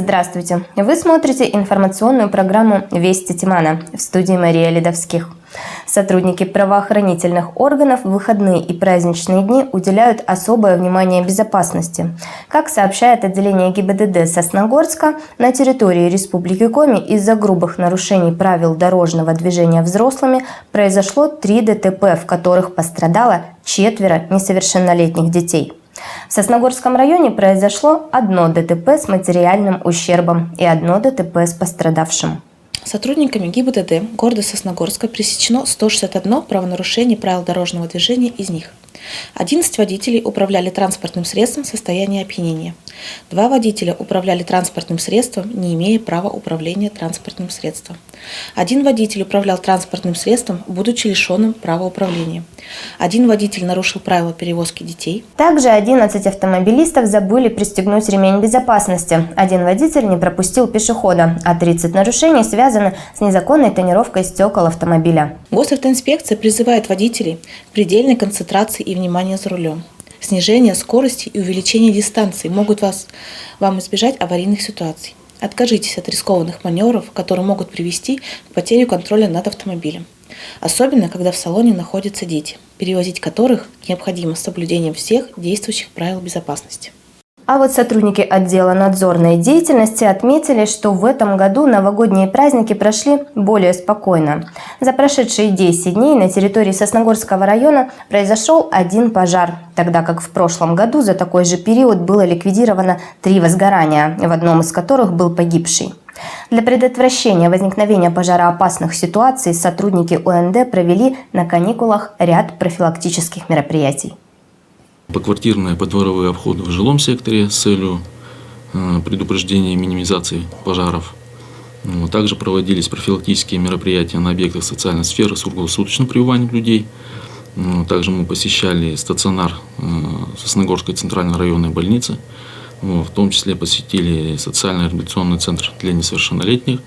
Здравствуйте! Вы смотрите информационную программу «Вести Тимана», в студии Мария Ледовских. Сотрудники правоохранительных органов в выходные и праздничные дни уделяют особое внимание безопасности. Как сообщает отделение ГИБДД Сосногорска, на территории Республики Коми из-за грубых нарушений правил дорожного движения взрослыми произошло 3 ДТП, в которых пострадало 4 несовершеннолетних детей. В Сосногорском районе произошло 1 ДТП с материальным ущербом и 1 ДТП с пострадавшим. Сотрудниками ГИБДД города Сосногорска пресечено 161 правонарушение правил дорожного движения, из них 11 водителей управляли транспортным средством в состоянии опьянения, 2 водителя управляли транспортным средством, не имея права управления транспортным средством, 1 водитель управлял транспортным средством, будучи лишенным права управления, 1 водитель нарушил правила перевозки детей. Также 11 автомобилистов забыли пристегнуть ремень безопасности, 1 водитель не пропустил пешехода, а 30 нарушений связаны с незаконной тонировкой стекол автомобиля. Госавтоинспекция призывает водителей к предельной концентрации и внимания за рулем. Снижение скорости и увеличение дистанции могут вам избежать аварийных ситуаций. Откажитесь от рискованных маневров, которые могут привести к потере контроля над автомобилем. Особенно, когда в салоне находятся дети, перевозить которых необходимо с соблюдением всех действующих правил безопасности. А вот сотрудники отдела надзорной деятельности отметили, что в этом году новогодние праздники прошли более спокойно. За прошедшие 10 дней на территории Сосногорского района произошел 1 пожар, тогда как в прошлом году за такой же период было ликвидировано 3 возгорания, в одном из которых был погибший. Для предотвращения возникновения пожароопасных ситуаций сотрудники УНД провели на каникулах ряд профилактических мероприятий. Поквартирные подворовые обходы в жилом секторе с целью предупреждения и минимизации пожаров. Также проводились профилактические мероприятия на объектах социальной сферы с круглосуточным пребыванием людей. Также мы посещали стационар Сосногорской центральной районной больницы. В том числе посетили социально-реабилитационный центр для несовершеннолетних,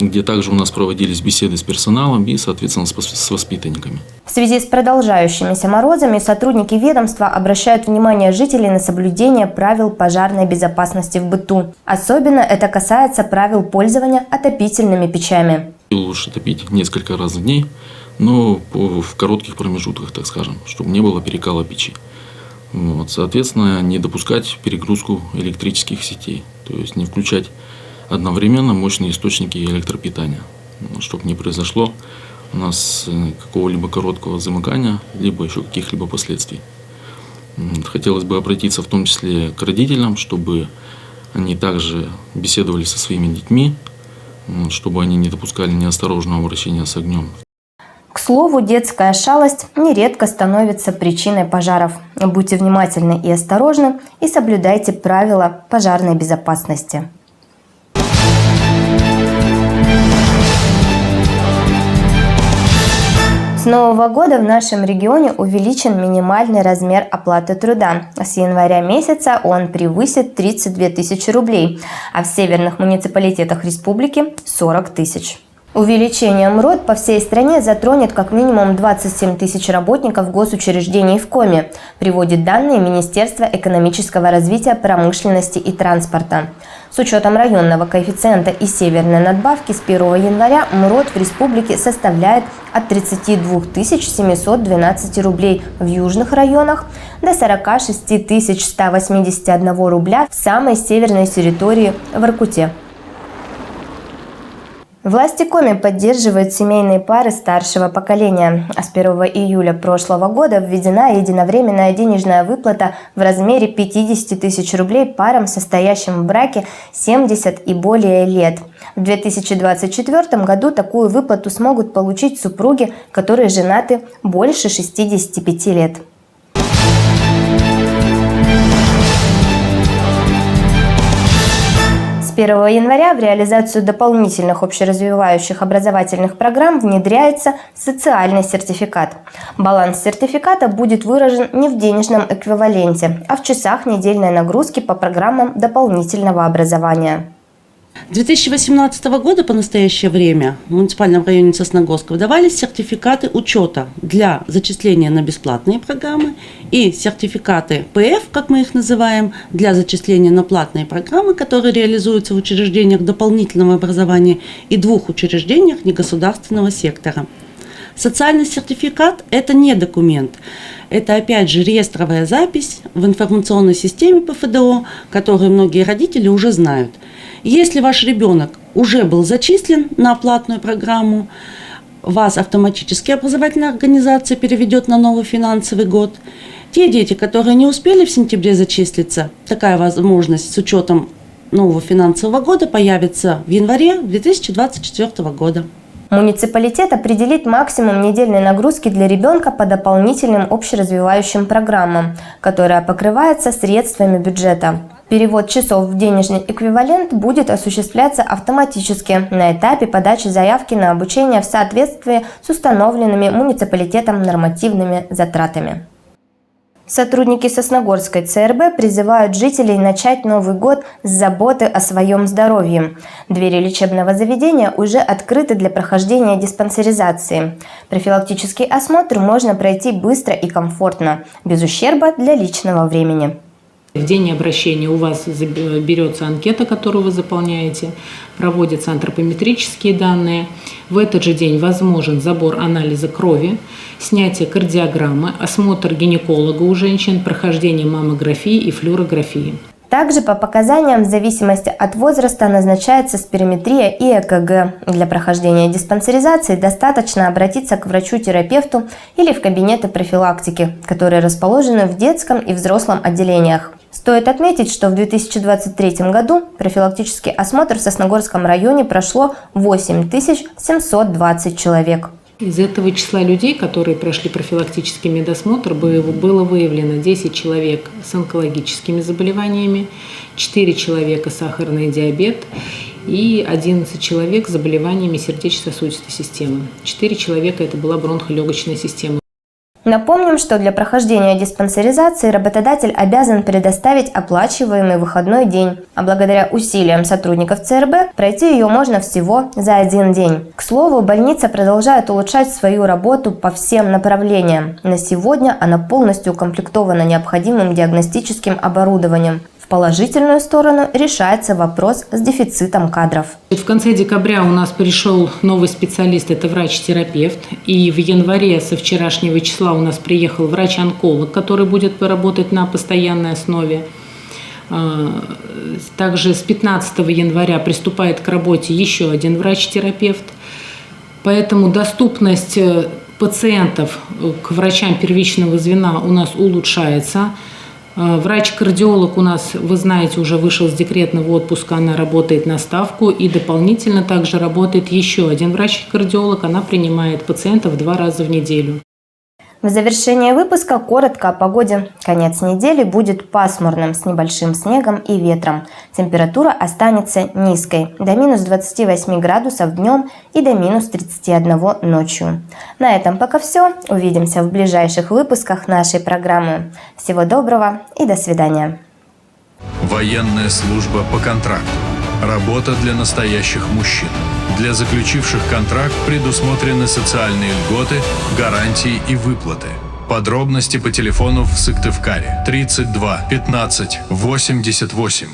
где также у нас проводились беседы с персоналом и, соответственно, с воспитанниками. В связи с продолжающимися морозами сотрудники ведомства обращают внимание жителей на соблюдение правил пожарной безопасности в быту. Особенно это касается правил пользования отопительными печами. Лучше топить несколько раз в день, но в коротких промежутках, так скажем, чтобы не было перекала печи. Соответственно, не допускать перегрузку электрических сетей, то есть не включать одновременно мощные источники электропитания, чтобы не произошло у нас какого-либо короткого замыкания, либо еще каких-либо последствий. Хотелось бы обратиться в том числе к родителям, чтобы они также беседовали со своими детьми, чтобы они не допускали неосторожного обращения с огнем. К слову, детская шалость нередко становится причиной пожаров. Будьте внимательны и осторожны и соблюдайте правила пожарной безопасности. С Нового года в нашем регионе увеличен минимальный размер оплаты труда. С января месяца он превысит 32 тысячи рублей, а в северных муниципалитетах республики – 40 тысяч. Увеличение МРОТ по всей стране затронет как минимум 27 тысяч работников госучреждений в Коми, приводит данные Министерства экономического развития, промышленности и транспорта. С учетом районного коэффициента и северной надбавки с 1 января МРОТ в республике составляет от 32 712 рублей в южных районах до 46 181 рубля в самой северной территории в Воркуте. Власти Коми поддерживают семейные пары старшего поколения. А с 1 июля прошлого года введена единовременная денежная выплата в размере 50 тысяч рублей парам, состоящим в браке 70 и более лет. В 2024 году такую выплату смогут получить супруги, которые женаты больше 65 лет. С 1 января в реализацию дополнительных общеразвивающих образовательных программ внедряется социальный сертификат. Баланс сертификата будет выражен не в денежном эквиваленте, а в часах недельной нагрузки по программам дополнительного образования. С 2018 года по настоящее время в муниципальном районе Сосногорска выдавались сертификаты учета для зачисления на бесплатные программы и сертификаты ПФ, как мы их называем, для зачисления на платные программы, которые реализуются в учреждениях дополнительного образования и 2 учреждениях негосударственного сектора. Социальный сертификат – это не документ, это опять же реестровая запись в информационной системе ПФДО, которую многие родители уже знают. Если ваш ребенок уже был зачислен на платную программу, вас автоматически образовательная организация переведет на новый финансовый год. Те дети, которые не успели в сентябре зачислиться, такая возможность с учетом нового финансового года появится в январе 2024 года. Муниципалитет определит максимум недельной нагрузки для ребенка по дополнительным общеразвивающим программам, которая покрывается средствами бюджета. Перевод часов в денежный эквивалент будет осуществляться автоматически на этапе подачи заявки на обучение в соответствии с установленными муниципалитетом нормативными затратами. Сотрудники Сосногорской ЦРБ призывают жителей начать Новый год с заботы о своем здоровье. Двери лечебного заведения уже открыты для прохождения диспансеризации. Профилактический осмотр можно пройти быстро и комфортно, без ущерба для личного времени. В день обращения у вас берется анкета, которую вы заполняете, проводятся антропометрические данные. В этот же день возможен забор анализа крови, снятие кардиограммы, осмотр гинеколога у женщин, прохождение маммографии и флюорографии. Также по показаниям в зависимости от возраста назначается спирометрия и ЭКГ. Для прохождения диспансеризации достаточно обратиться к врачу-терапевту или в кабинеты профилактики, которые расположены в детском и взрослом отделениях. Стоит отметить, что в 2023 году профилактический осмотр в Сосногорском районе прошло 8720 человек. Из этого числа людей, которые прошли профилактический медосмотр, было выявлено 10 человек с онкологическими заболеваниями, 4 человека сахарный диабет и 11 человек с заболеваниями сердечно-сосудистой системы. 4 человека – это была бронхолегочная система. Напомним, что для прохождения диспансеризации работодатель обязан предоставить оплачиваемый выходной день, а благодаря усилиям сотрудников ЦРБ пройти ее можно всего за 1 день. К слову, больница продолжает улучшать свою работу по всем направлениям. На сегодня она полностью укомплектована необходимым диагностическим оборудованием. В положительную сторону решается вопрос с дефицитом кадров. В конце декабря у нас пришел новый специалист, это врач-терапевт. И в январе со вчерашнего числа у нас приехал врач-онколог, который будет работать на постоянной основе. Также с 15 января приступает к работе еще один врач-терапевт. Поэтому доступность пациентов к врачам первичного звена у нас улучшается. Врач-кардиолог у нас, вы знаете, уже вышел с декретного отпуска, она работает на ставку. И дополнительно также работает еще один врач-кардиолог, она принимает пациентов 2 раза в неделю. В завершение выпуска коротко о погоде. Конец недели будет пасмурным с небольшим снегом и ветром. Температура останется низкой, до минус 28 градусов днем и до минус 31 ночью. На этом пока все. Увидимся в ближайших выпусках нашей программы. Всего доброго и до свидания. Военная служба по контракту. Работа для настоящих мужчин. Для заключивших контракт предусмотрены социальные льготы, гарантии и выплаты. Подробности по телефону в Сыктывкаре 32 15 88.